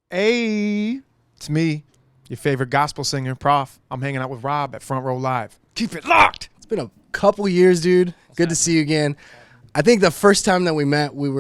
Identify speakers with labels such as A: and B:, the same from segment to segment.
A: Hey, it's me, your favorite gospel singer, Prof. I'm hanging out with Rob at Front Row Live. Keep it locked.
B: It's been a couple years, dude. Good to see you again. I think the first time that we met, you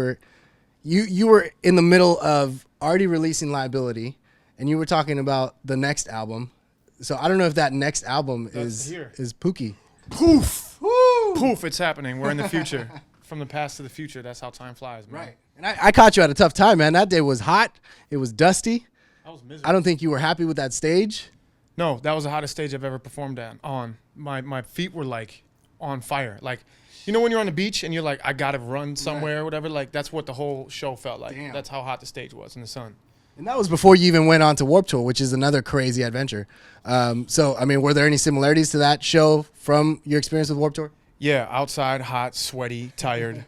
B: were in the middle of already releasing Liability, and you were talking about the next album. So I don't know if that next album is Pookie.
A: Poof.
B: Woo!
A: Poof, it's happening. We're in the future. From the past to the future. That's how time flies, man.
B: Right. And I caught you at a tough time, man. That day was hot. It was dusty.
A: I was miserable.
B: I don't think you were happy with that stage.
A: No, that was the hottest stage I've ever performed on. My feet were like on fire. Like, you know when you're on the beach and you're like, I gotta run somewhere or whatever? Like, that's what the whole show felt like.
B: Damn.
A: That's how hot the stage was in the sun.
B: And that was before you even went on to Warped Tour, which is another crazy adventure. So, I mean, were there any similarities to that show from your experience with Warped Tour?
A: Yeah, outside, hot, sweaty, tired,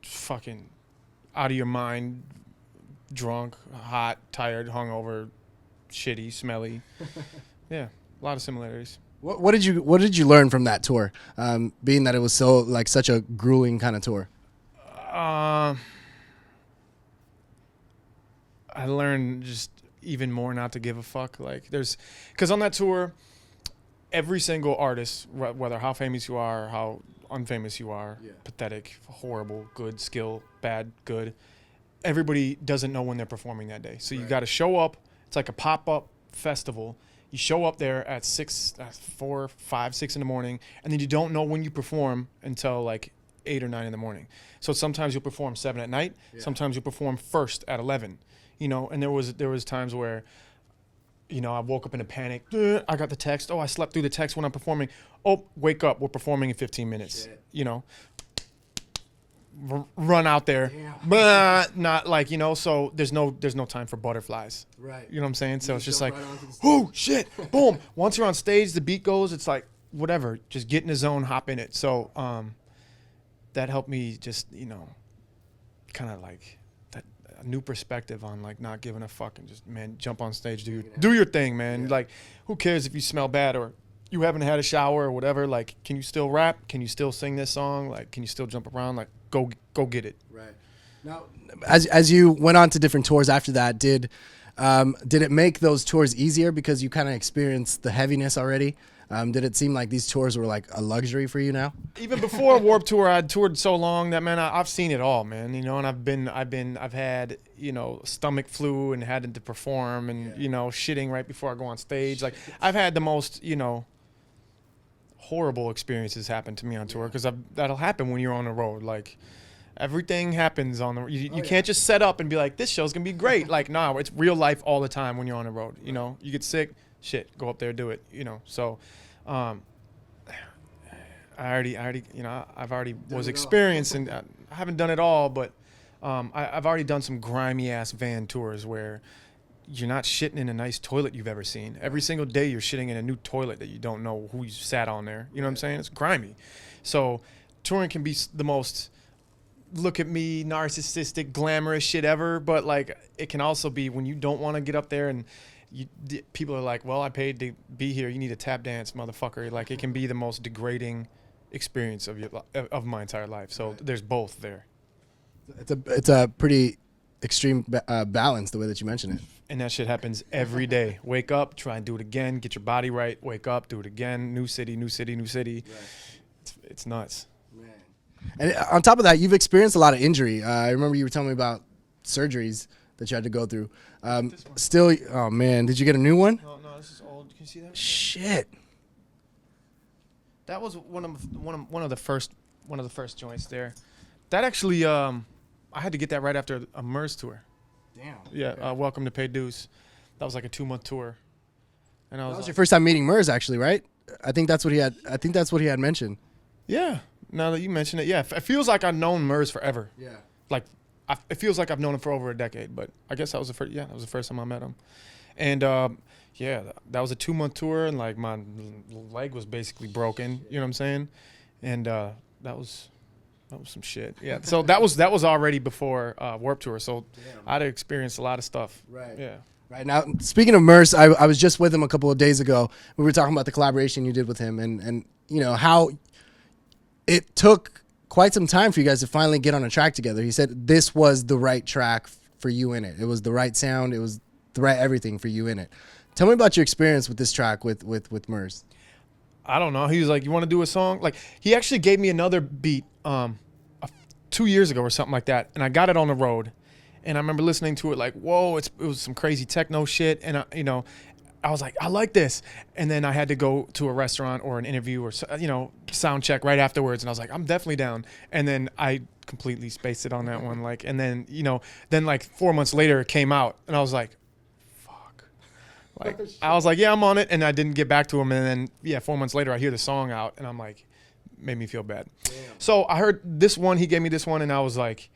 A: fucking out of your mind, drunk, hot, tired, hungover, shitty, smelly. Yeah, a lot of similarities.
B: What did you learn from that tour? Being that it was so like such a grueling kind of tour.
A: I learned just even more not to give a fuck. Like because on that tour, every single artist, whether how famous you are or how unfamous you are, pathetic, horrible, good, skill, bad, good, everybody doesn't know when they're performing that day. So you got to show up. It's like a pop-up festival. You show up there at 4, 5, 6 in the morning, and then you don't know when you perform until like 8 or 9 in the morning. So sometimes you'll perform 7 at night. Yeah. Sometimes you'll perform first at 11. You know, and there was times where, you know, I woke up in a panic. I got the text. Oh, I slept through the text when I'm performing. Oh, wake up. We're performing in 15 minutes. Shit. You know, run out there. Not like, you know, so there's no time for butterflies.
B: Right.
A: You know what I'm saying? So it's just like, oh, shit, boom. Once you're on stage, the beat goes. It's like, whatever. Just get in the zone, hop in it. So that helped me just, you know, kind of like a new perspective on like not giving a fuck and just, man, jump on stage, do your thing, man. Yeah. Like, who cares if you smell bad or you haven't had a shower or whatever? Like, can you still rap? Can you still sing this song? Like, can you still jump around? Like, go get it.
B: Right. Now, as you went on to different tours after that, did it make those tours easier because you kind of experienced the heaviness already? Did it seem like these tours were like a luxury for you now?
A: Even before Warped Tour, I'd toured so long that, man, I've seen it all, man. You know, and I've had, you know, stomach flu and had to perform and, you know, shitting right before I go on stage. Like, I've had the most, you know, horrible experiences happen to me on tour because that'll happen when you're on the road. Like, everything happens on the you can't just set up and be like, this show's gonna be great. Like, no, it's real life all the time when you're on the road. You know, you get sick, shit, go up there, do it. You know, so I already, you know, I've already was experiencing. I haven't done it all, but I've already done some grimy ass van tours where you're not shitting in a nice toilet you've ever seen. Every single day you're shitting in a new toilet that you don't know who sat on there. You know what I'm saying? It's grimy. So touring can be the most look at me, narcissistic, glamorous shit ever, but like it can also be when you don't want to get up there and people are like, well, I paid to be here. You need a tap dance, motherfucker. Like, it can be the most degrading experience of my entire life. So there's both there.
B: It's a pretty extreme balance, the way that you mention it.
A: And that shit happens every day. Wake up, try and do it again, get your body right. Wake up, do it again. New city, new city, new city. Right. It's nuts.
B: Man. And on top of that, you've experienced a lot of injury. I remember you were telling me about surgeries that you had to go through. Still, oh man, did you get a new one?
A: No, this is old. Can you see that?
B: Shit.
A: That was one of the first joints there. That actually, I had to get that right after a MURS tour.
B: Damn.
A: Yeah. Okay. Welcome to Pay Dues. That was like a 2-month tour. And
B: that was your first time meeting MURS, actually, right? I think that's what he had mentioned.
A: Yeah. Now that you mention it, yeah, it feels like I've known MURS forever.
B: Yeah.
A: Like, it feels like I've known him for over a decade, but I guess that was the first. Yeah, that was the first time I met him, and yeah, that was a 2-month tour, and like my leg was basically broken. You know what I'm saying? And that was some shit. Yeah. So that was already before Warped Tour. So I'd experienced a lot of stuff.
B: Right.
A: Yeah.
B: Right. Now, speaking of Murse, I was just with him a couple of days ago. We were talking about the collaboration you did with him, and you know how it took quite some time for you guys to finally get on a track together. He said this was the right track for you in it. It was the right sound. It was threat everything for you in it. Tell me about your experience with this track with Murse.
A: I don't know. He was like, "You want to do a song?" Like, he actually gave me another beat 2 years ago or something like that, and I got it on the road, and I remember listening to it like, "Whoa!" It was some crazy techno shit, and I was like, "I like this," and then I had to go to a restaurant or an interview or sound check right afterwards, and I was like, "I'm definitely down," and then I completely spaced it on that one, like, and then like 4 months later it came out, and I was like, like, I was like, yeah, I'm on it. And I didn't get back to him. And then, 4 months later, I hear the song out. And I'm like, made me feel bad. Damn. So I heard this one. He gave me this one. And I was like,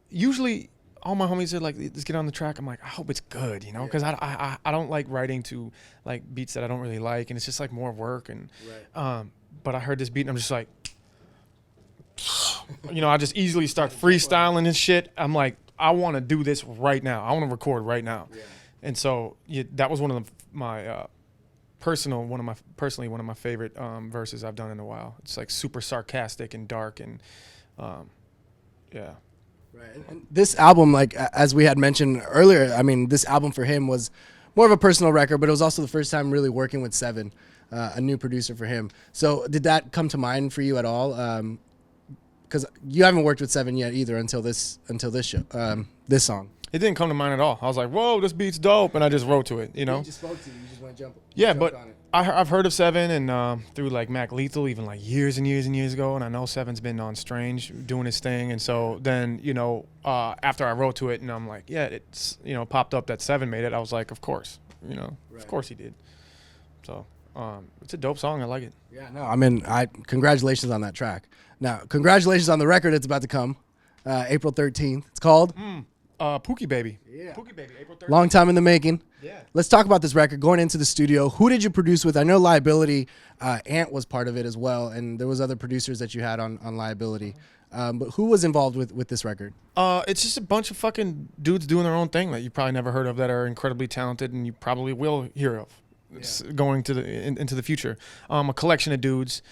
A: usually all my homies are like, let's get on the track. I'm like, I hope it's good, because I don't like writing to like beats that I don't really like. And it's just like more work. And but I heard this beat and I'm just like, I just easily start freestyling and shit. I'm like, I want to do this right now. I want to record right now. Yeah. And so that was one of my personally one of my favorite verses I've done in a while. It's like super sarcastic and dark and yeah.
B: Right. And this album, like as we had mentioned earlier, I mean, this album for him was more of a personal record, but it was also the first time really working with Seven, a new producer for him. So did that come to mind for you at all? Because you haven't worked with Seven yet either until this show, this song.
A: It didn't come to mind at all. I was like, "Whoa, this beat's dope," and I just wrote to it.
B: You just spoke to you. You just want to jump.
A: Yeah, but I've heard of Seven and through like Mac Lethal even like years and years and years ago, and I know Seven's been on Strange doing his thing, and so then after I wrote to it and I'm like, yeah, it's popped up that Seven made it. I was like, of course, of course he did. So it's a dope song. I like it. Yeah, no, I mean,
B: congratulations on that track. Now, congratulations on the record that's about to come, April 13th. It's called.
A: Pookie Baby.
B: Yeah.
A: Pookie Baby, April 13th.
B: Long time in the making.
A: Yeah.
B: Let's talk about this record. Going into the studio, who did you produce with? I know Liability, Ant was part of it as well, and there was other producers that you had on Liability. But who was involved with this record?
A: It's just a bunch of fucking dudes doing their own thing that you probably never heard of that are incredibly talented and you probably will hear of going to into the future. A collection of dudes.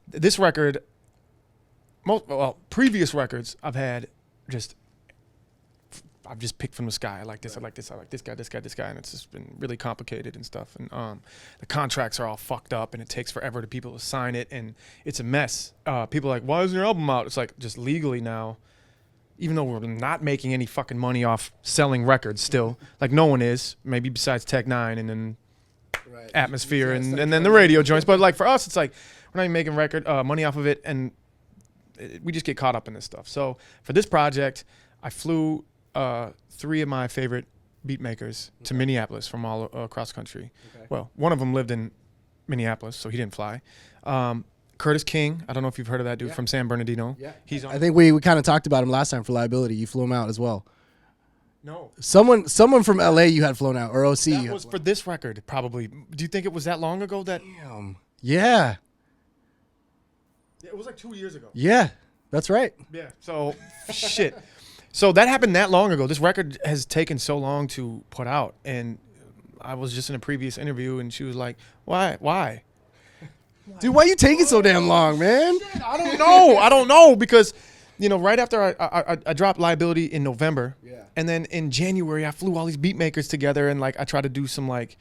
A: This record, previous records I've just picked from the sky. I like this, I like this, I like this guy, and it's just been really complicated and stuff. And the contracts are all fucked up, and it takes forever to people to sign it, and it's a mess. People are like, why isn't your album out? It's like, just legally now, even though we're not making any fucking money off selling records still, like no one is, maybe besides Tech Nine and then Atmosphere and then the radio joints. But like for us, it's like, we're not even making money off of it, and we just get caught up in this stuff. So for this project, I flew 3 of my favorite beat makers to Minneapolis from all across the country. Okay. Well, one of them lived in Minneapolis, so he didn't fly. Curtis King, I don't know if you've heard of that dude from San Bernardino. Yeah.
B: I think we kind of talked about him last time for Liability. You flew him out as well.
A: No.
B: Someone from LA you had flown out, or OC.
A: That was for this record, probably. Do you think it was that long ago that?
B: Damn. Yeah.
A: It was like 2 years ago.
B: Yeah, that's right.
A: Yeah. So, shit. So that happened that long ago. This record has taken so long to put out, and I was just in a previous interview, and she was like, "Why?
B: Dude, why you taking so damn long, man?"
A: Shit, I don't know because, right after I dropped Liability in November, and then in January I flew all these beat makers together, and like I tried to do some like,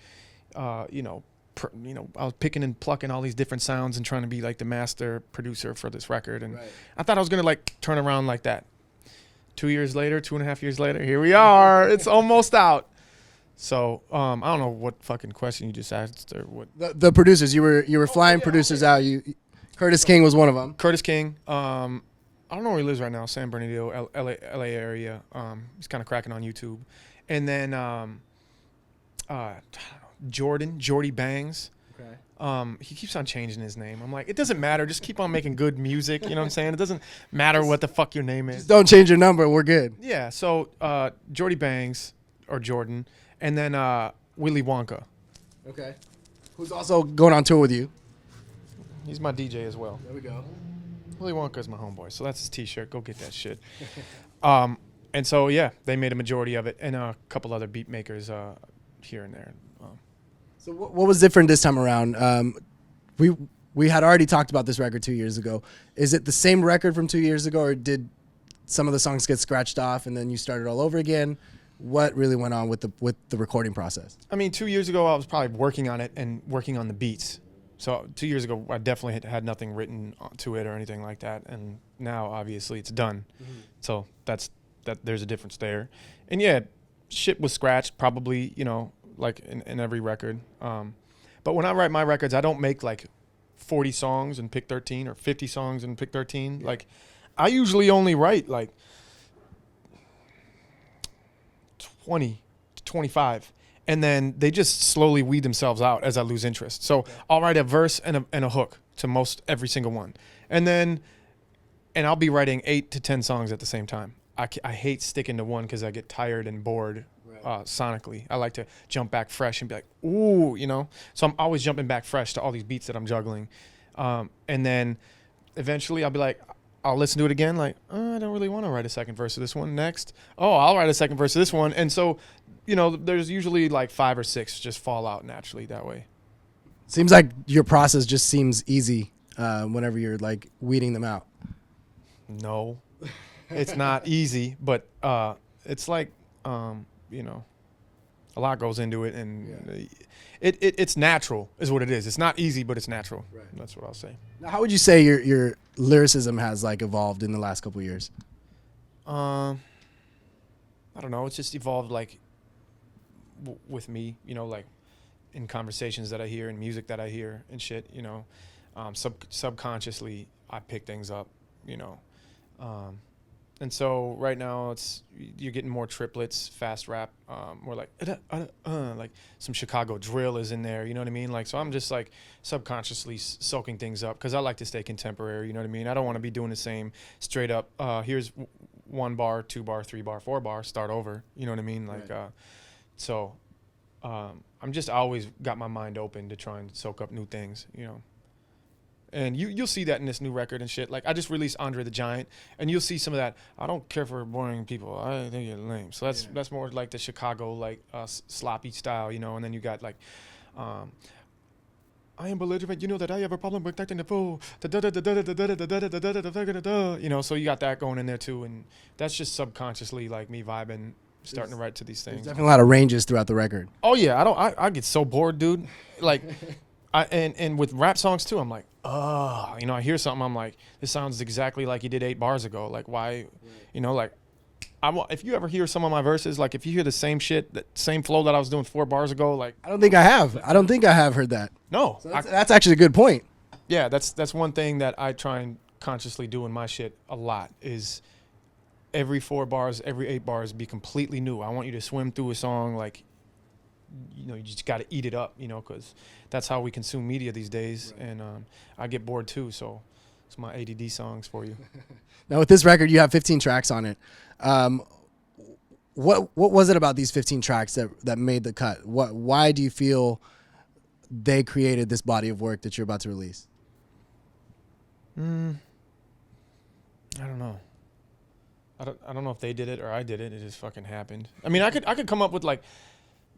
A: I was picking and plucking all these different sounds and trying to be like the master producer for this record, and I thought I was gonna like turn around like that. 2 years later, 2.5 years later, here we are. It's almost out. So I don't know what fucking question you just asked or what.
B: The producers, you were flying producers out. Curtis King was one of them.
A: Curtis King. I don't know where he lives right now. San Bernardino, LA area. He's kind of cracking on YouTube. And then Jordy Bangs. Okay. He keeps on changing his name. I'm like, it doesn't matter. Just keep on making good music. You know what I'm saying? It doesn't matter what the fuck your name is.
B: Just don't change your number. We're good.
A: Yeah. So Jordy Bangs or Jordan, and then Willy Wonka.
B: Okay. Who's also going on tour with you?
A: He's my DJ as well.
B: There we go.
A: Willy Wonka is my homeboy, so that's his T-shirt. Go get that shit. And so yeah, they made a majority of it, and a couple other beat makers here and there.
B: So what was different this time around? We had already talked about this record 2 years ago. Is it the same record from 2 years ago, or did some of the songs get scratched off and then you started all over again? what really went on with the recording process?
A: I mean, 2 years ago, I was probably working on it and working on the beats. So 2 years ago, I definitely had nothing written to it or anything like that. And now, obviously, it's done. Mm-hmm. So there's a difference there. And yeah, shit was scratched probably, you know, like in every record. But when I write my records, I don't make like 40 songs and pick 13 or 50 songs and pick 13. Yeah. Like, I usually only write like 20 to 25. And then they just slowly weed themselves out as I lose interest. So I'll write a verse and a hook to most every single one. And I'll be writing 8 to 10 songs at the same time. I hate sticking to one because I get tired and bored sonically. I like to jump back fresh and be like, ooh, you know? So I'm always jumping back fresh to all these beats that I'm juggling. And then eventually I'll be like, I'll listen to it again, like, oh, I don't really want to write a second verse of this one. Next, oh, I'll write a second verse of this one. And so, you know, there's usually like 5 or 6 just fall out naturally that way.
B: Seems like your process just seems easy whenever you're like weeding them out.
A: No, it's not easy, but it's like, you know, a lot goes into it, and it's natural is what it is. It's not easy, but it's natural. Right. That's what I'll say.
B: Now, how would you say your lyricism has like evolved in the last couple of years?
A: I don't know. It's just evolved like with me, you know, like in conversations that I hear and music that I hear and shit, you know, subconsciously I pick things up, you know. And so right now you're getting more triplets, fast rap, more like some Chicago drill is in there, you know what I mean? Like, so I'm just like subconsciously soaking things up because I like to stay contemporary, you know what I mean? I don't want to be doing the same straight up, here's 1 bar, 2 bar, 3 bar, 4 bar, start over, you know what I mean? Like, I'm just always got my mind open to try and soak up new things, you know? And you'll see that in this new record and shit. Like, I just released Andre the Giant, and you'll see some of that. I don't care for boring people. I think you're lame. So that's more like the Chicago, like, sloppy style, you know. And then you got, like, I am belligerent. You know that I have a problem protecting the fool. You know, so you got that going in there, too. And that's just subconsciously, like, me vibing, starting to write to these things.
B: There's definitely a lot of ranges throughout the record.
A: Oh, yeah. I get so bored, dude. Like... And with rap songs too, I'm like, oh, you know, I hear something, I'm like, this sounds exactly like he did 8 bars ago. Like, why, you know, like, if you ever hear some of my verses, like if you hear the same shit, that same flow that I was doing 4 bars ago, like,
B: I don't think I have heard that.
A: No,
B: so that's actually a good point.
A: Yeah, that's one thing that I try and consciously do in my shit a lot is every 4 bars, every 8 bars be completely new. I want you to swim through a song like, you know, you just got to eat it up, you know, because that's how we consume media these days. Right. And I get bored too, so it's my ADD songs for you.
B: Now with this record, you have 15 tracks on it. What was it about these 15 tracks that made the cut? Why do you feel they created this body of work that you're about to release?
A: I don't know. I don't know if they did it or I did it. It just fucking happened. I mean, I could come up with like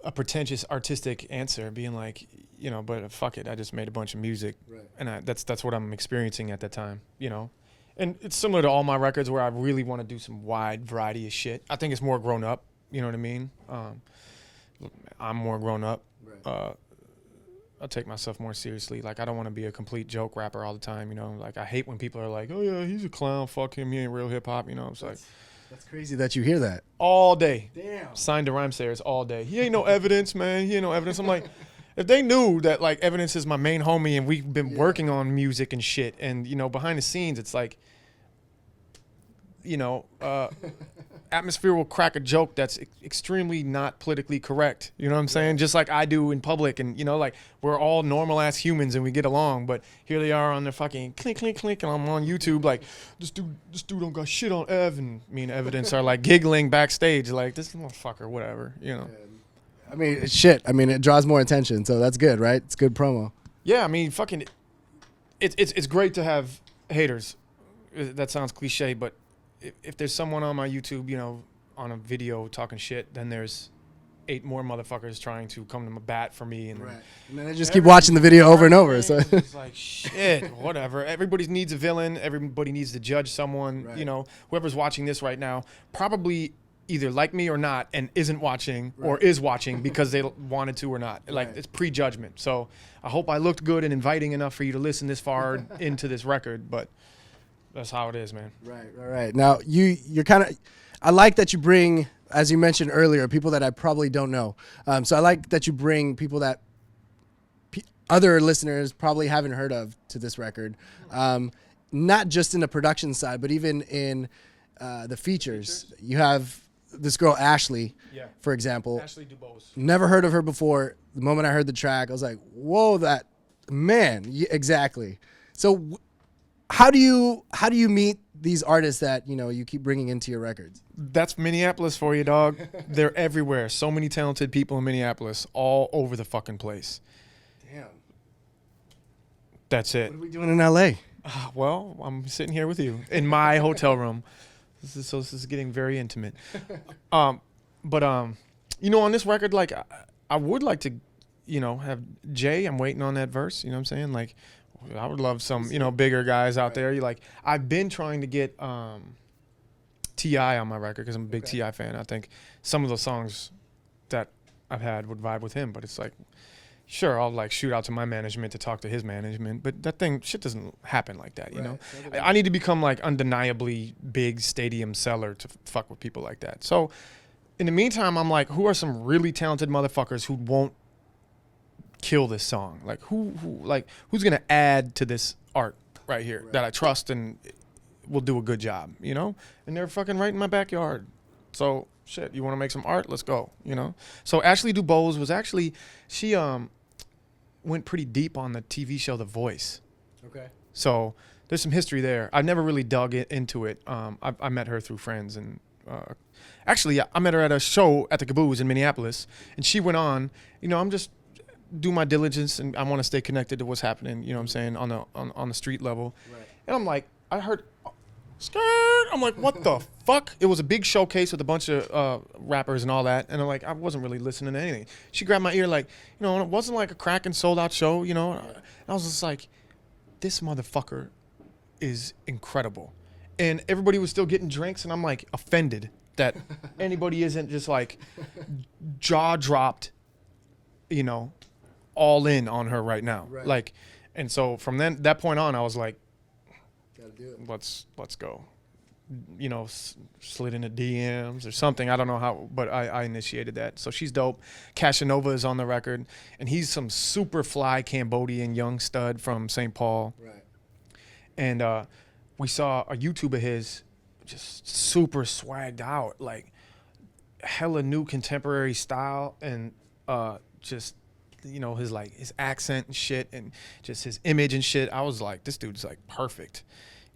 A: a pretentious artistic answer being like, you know, but fuck it, I just made a bunch of music. Right. And that's what I'm experiencing at that time, you know. And it's similar to all my records where I really want to do some wide variety of shit. I think it's more grown up, you know what I mean? I'm more grown up. Right. I take myself more seriously. Like, I don't want to be a complete joke rapper all the time, you know. Like, I hate when people are like, oh yeah, he's a clown, fuck him, he ain't real hip hop, you know. It's like,
B: that's crazy that you hear that.
A: All day.
B: Damn.
A: Signed to Rhymesayers all day. He ain't no evidence, man. He ain't no evidence. I'm like, if they knew that, like, Evidence is my main homie and we've been working on music and shit, and, you know, behind the scenes, it's like, you know, Atmosphere will crack a joke that's extremely not politically correct. You know what I'm saying? Just like I do in public. And, you know, like, we're all normal-ass humans and we get along. But here they are on their fucking clink, clink, clink. And I'm on YouTube like, this dude don't got shit on Ev. And me and Evidence are, like, giggling backstage like, this motherfucker, whatever, you know.
B: I mean, shit. I mean, it draws more attention. So that's good, right? It's good promo.
A: Yeah, I mean, fucking, it's great to have haters. That sounds cliche, but if there's someone on my YouTube, you know, on a video talking shit, then there's 8 more motherfuckers trying to come to my bat for me. And,
B: right. And then I just keep watching the video over and over. So
A: it's like, shit, whatever. Everybody needs a villain. Everybody needs to judge someone. Right. You know, whoever's watching this right now, probably either like me or not and isn't watching or is watching because they wanted to or not. Like it's prejudgment. So I hope I looked good and inviting enough for you to listen this far into this record, but that's how it is, man.
B: Right. Now you're kind of, I like that you bring, as you mentioned earlier, people that I probably don't know. So I like that you bring people that other listeners probably haven't heard of to this record. Not just in the production side, but even in the features. You have this girl, Ashley, for example.
A: Ashley Dubose.
B: Never heard of her before. The moment I heard the track, I was like, whoa, that, man, exactly. So how do you meet these artists that, you know, you keep bringing into your records?
A: That's Minneapolis for you, dog. They're everywhere. So many talented people in Minneapolis, all over the fucking place.
B: Damn.
A: That's it.
B: What are we doing in L.A.?
A: Well, I'm sitting here with you in my hotel room. This is getting very intimate. But you know, on this record, like, I would like to, you know, have Jay. I'm waiting on that verse. You know what I'm saying? Like, I would love some, you know, bigger guys out there. You like, I've been trying to get T.I. on my record because I'm a big T.I. fan. I think some of the songs that I've had would vibe with him, but it's like, sure, I'll like shoot out to my management to talk to his management, but that shit doesn't happen like that, you know? I need to become like undeniably big stadium seller to fuck with people like that. So in the meantime, I'm like, who are some really talented motherfuckers who won't kill this song? Like who's gonna add to this art right here that I trust and will do a good job, you know? And they're fucking right in my backyard. So shit, you want to make some art? Let's go, you know? So Ashley Dubose was actually, she went pretty deep on the TV show The Voice. Okay. So there's some history there. I never really dug into it. I met her through friends, and actually I met her at a show at the Caboose in Minneapolis, and she went on. You know, I'm just do my diligence, and I want to stay connected to what's happening. You know what I'm saying, on the street level. Right. And I'm like, I heard. Skirt. I'm like, what the fuck? It was a big showcase with a bunch of rappers and all that. And I'm like, I wasn't really listening to anything. She grabbed my ear like, you know, and it wasn't like a cracking sold out show, you know. And I was just like, this motherfucker is incredible. And everybody was still getting drinks, and I'm like offended that anybody isn't just like jaw dropped, you know, all in on her right now. Right. Like, and so from that point on, I was like, let's go, you know, slid into DMs or something. I don't know how, but I initiated that. So she's dope. Cashanova is on the record, and he's some super fly Cambodian young stud from St. Paul. Right. And we saw a YouTube of his, just super swagged out, like hella new contemporary style, and just, you know, his accent and shit, and just his image and shit. I was like, this dude's like perfect.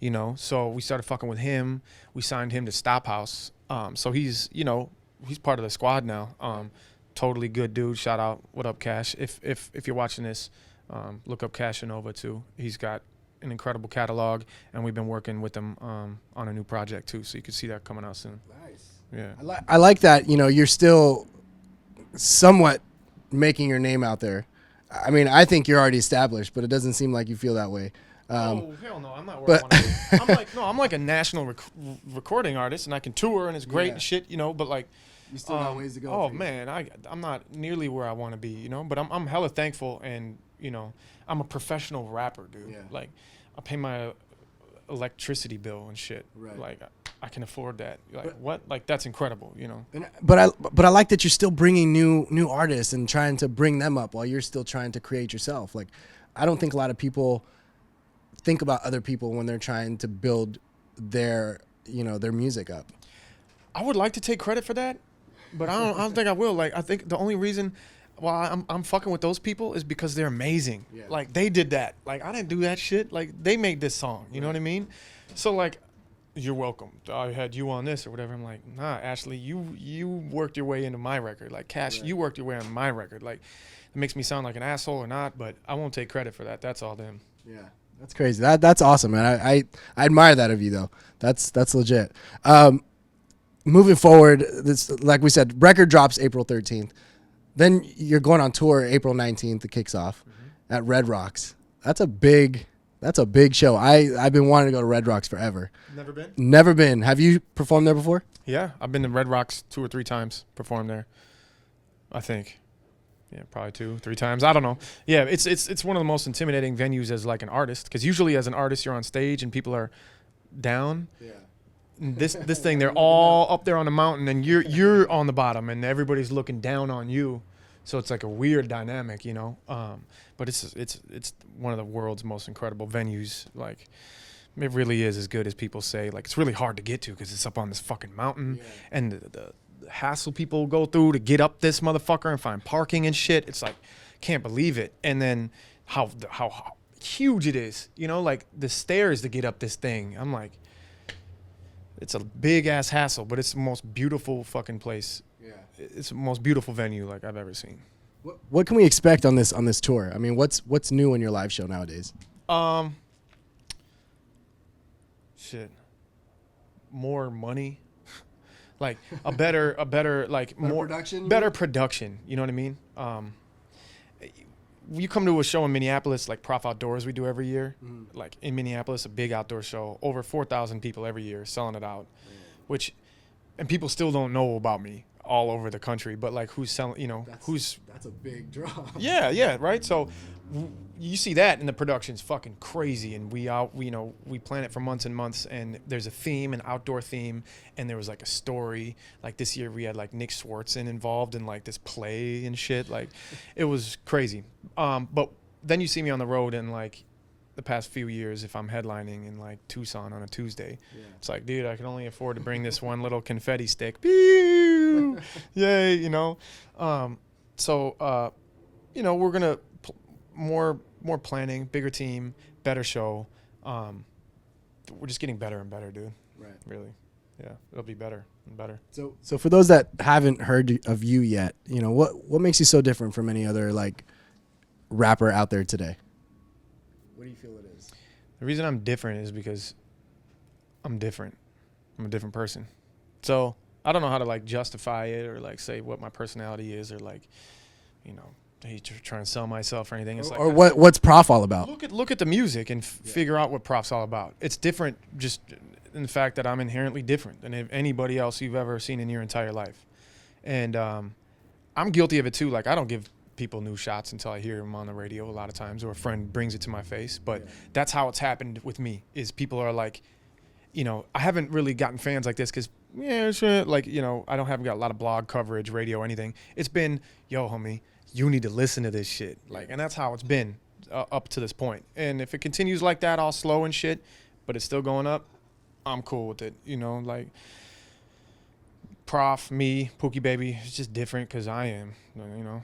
A: You know, so we started fucking with him. We signed him to Stop House. So he's, you know, he's part of the squad now. Totally good dude. Shout out. What up, Cash? If you're watching this, look up Cashanova too. He's got an incredible catalog, and we've been working with him on a new project too. So you can see that coming out soon. Nice. Yeah.
B: I like that. You know, you're still somewhat making your name out there. I mean, I think you're already established, but it doesn't seem like you feel that way.
A: Oh hell no! I'm not where I want to be. I'm like a national recording artist, and I can tour, and it's great and shit, you know. But like,
B: you still got ways to go.
A: Oh man, I'm not nearly where I want to be, you know. But I'm hella thankful, and you know, I'm a professional rapper, dude. Yeah. Like, I pay my electricity bill and shit. Right. Like, I can afford that. Like, what? Like, that's incredible, you know.
B: But I like that you're still bringing new artists and trying to bring them up while you're still trying to create yourself. Like, I don't think a lot of people think about other people when they're trying to build their, you know, their music up.
A: I would like to take credit for that, but I don't think I will. Like, I think the only reason why I'm fucking with those people is because they're amazing. Yeah. Like, they did that. Like, I didn't do that shit. Like, they made this song. You know what I mean? So like, you're welcome. I had you on this or whatever. I'm like, nah, Ashley, you worked your way into my record. Like, Cash, you worked your way on my record. Like, it makes me sound like an asshole or not, but I won't take credit for that. That's all them.
B: Yeah. That's crazy. That's awesome, man. I admire that of you, though. That's legit. Moving forward, this, like we said, record drops April 13th. Then you're going on tour April 19th. It kicks off at Red Rocks. That's a big That's a big show. I've been wanting to go to Red Rocks forever.
A: Never been?
B: Never been. Have you performed there before?
A: Yeah, I've been to Red Rocks 2 or 3 times, performed there. I think. Yeah, probably 2, 3 times. I don't know. Yeah, it's one of the most intimidating venues as like an artist, because usually as an artist you're on stage and people are down. Yeah. This thing, they're all up there on the mountain and you're on the bottom and everybody's looking down on you. So it's like a weird dynamic, you know. But it's one of the world's most incredible venues. Like, it really is as good as people say. Like, it's really hard to get to because it's up on this fucking mountain, and the hassle people go through to get up this motherfucker and find parking and shit. It's like, can't believe it. And then how huge it is, you know, like the stairs to get up this thing. I'm like, it's a big ass hassle, but it's the most beautiful fucking place. Yeah, it's the most beautiful venue like I've ever seen.
B: What can we expect on this tour? I mean, what's new in your live show nowadays?
A: Shit, more money. Like a better like more
B: production,
A: better production. You know what I mean? You come to a show in Minneapolis, like Prof Outdoors we do every year. Like in Minneapolis, a big outdoor show, over 4,000 people every year selling it out, and people still don't know about me all over the country. But like, who's selling? You know,
B: that's a big draw.
A: Yeah, right. So you see that, and the production's fucking crazy, and we plan it for months and months, and there's a theme, an outdoor theme, and there was like a story. Like this year we had like Nick Swartzen involved in like this play and shit. Like, it was crazy. But then you see me on the road, and like the past few years, if I'm headlining in like Tucson on a Tuesday, it's like, dude, I can only afford to bring this one little confetti stick. Pew! Yay, you know. So we're gonna more planning, bigger team, better show. We're just getting better and better, dude. Right. Really. Yeah, it'll be better and better.
B: So for those that haven't heard of you yet, you know, what makes you so different from any other like rapper out there today? What do you feel it is?
A: The reason I'm different is because I'm different. I'm a different person. So I don't know how to like justify it or like say what my personality is or like, you know, trying to sell myself or anything. It's like,
B: or what's Prof all about?
A: Look at the music and figure out what Prof's all about. It's different just in the fact that I'm inherently different than anybody else you've ever seen in your entire life. And I'm guilty of it too. Like, I don't give people new shots until I hear them on the radio a lot of times, or a friend brings it to my face. But that's how it's happened with me, is people are like, you know, I haven't really gotten fans like this because, like, you know, I haven't got a lot of blog coverage, radio, anything. It's been, yo, homie, you need to listen to this shit. Like, and that's how it's been up to this point. And if it continues like that, all slow and shit, but it's still going up, I'm cool with it. You know, like Prof, me, Pookie Baby, it's just different because I am, you know.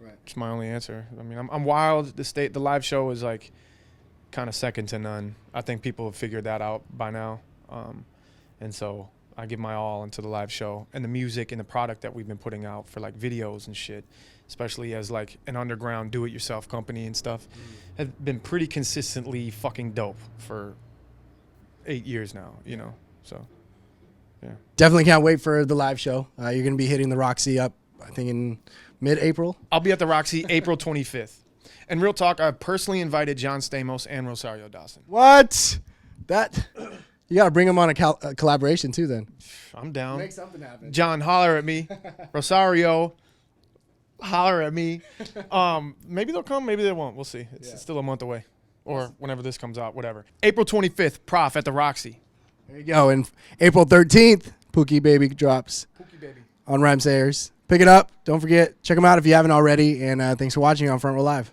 A: Right. It's my only answer. I mean, I'm wild. The live show is like kind of second to none. I think people have figured that out by now. And so I give my all into the live show, and the music and the product that we've been putting out for like videos and shit, especially as like an underground do-it-yourself company and stuff, have been pretty consistently fucking dope for 8 years now, you know. So, yeah.
B: Definitely can't wait for the live show. You're going to be hitting the Roxy up, I think, in mid-April.
A: I'll be at the Roxy April 25th. And real talk, I've personally invited John Stamos and Rosario Dawson.
B: What? You got to bring them on a collaboration too then.
A: I'm down.
B: Make something happen.
A: John, holler at me. Rosario, holler at me. Maybe they'll come, maybe they won't. We'll see. It's still a month away. Or whenever this comes out, whatever. April 25th, Prof at the Roxy.
B: There you go. And April 13th, Pookie Baby drops.
A: Pookie Baby.
B: On Rhyme Sayers. Pick it up. Don't forget. Check them out if you haven't already. And thanks for watching on Front Row Live.